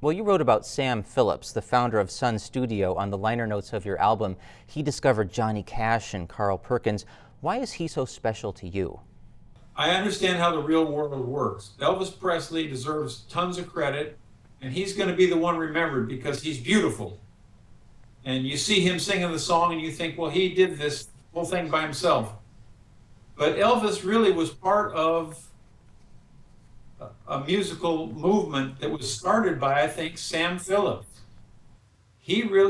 Well, you wrote about Sam Phillips, the founder of Sun Studio, on the liner notes of your album. He discovered Johnny Cash and Carl Perkins. Why is he so special to you? I understand how the real world works. Elvis Presley deserves tons of credit, and he's going to be the one remembered because he's beautiful. And you see him singing the song and you think, well, he did this whole thing by himself. But Elvis really was part of a musical movement that was started by, I think, Sam Phillips.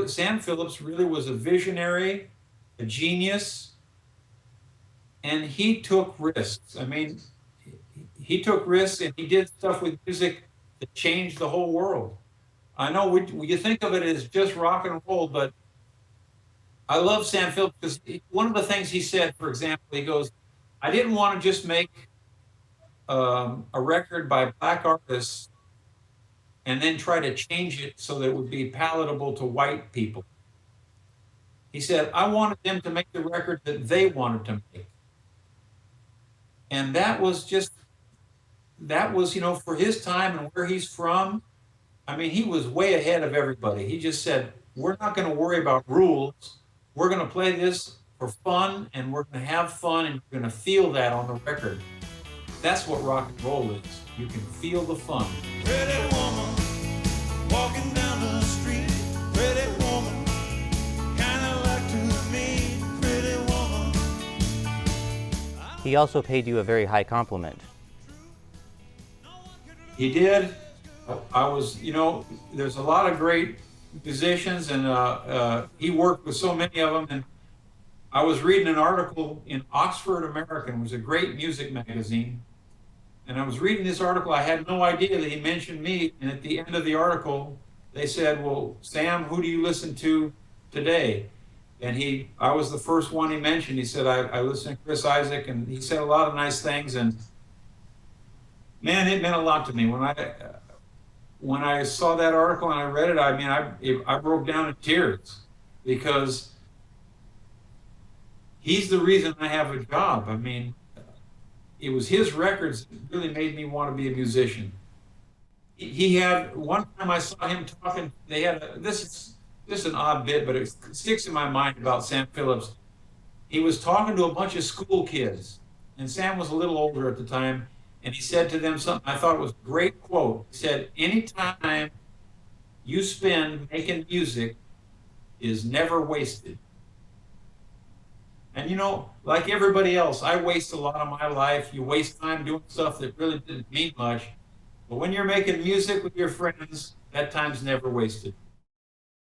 Sam Phillips really was a visionary, a genius, and he took risks. I mean, he took risks and he did stuff with music that changed the whole world. I know you think of it as just rock and roll, but I love Sam Phillips because one of the things he said, for example, he goes, I didn't want to just make a record by black artists and then try to change it so that it would be palatable to white people. He said, I wanted them to make the record that they wanted to make. And that was, for his time and where he's from, I mean, he was way ahead of everybody. He just said, we're not going to worry about rules. We're going to play this for fun, and we're going to have fun, and you're going to feel that on the record. That's what rock and roll is. You can feel the fun. Pretty woman, walking down the street. Pretty woman, kinda like to me. Pretty woman. He also paid you a very high compliment. He did. I was, there's a lot of great musicians, and he worked with so many of them. And I was reading an article in Oxford American, it was a great music magazine. And I was reading this article. I had no idea that he mentioned me. And at the end of the article, they said, well, Sam, who do you listen to today? And I was the first one he mentioned. He said, I listen to Chris Isaak, and he said a lot of nice things. And man, it meant a lot to me. When I saw that article and I read it, I mean, I broke down in tears because he's the reason I have a job. I mean, it was his records that really made me want to be a musician. He had, one time I saw him talking, this is an odd bit, but it sticks in my mind about Sam Phillips. He was talking to a bunch of school kids, and Sam was a little older at the time, and he said to them something, I thought it was a great quote. He said, anytime you spend making music is never wasted. And like everybody else, I waste a lot of my life. You waste time doing stuff that really didn't mean much. But when you're making music with your friends, that time's never wasted.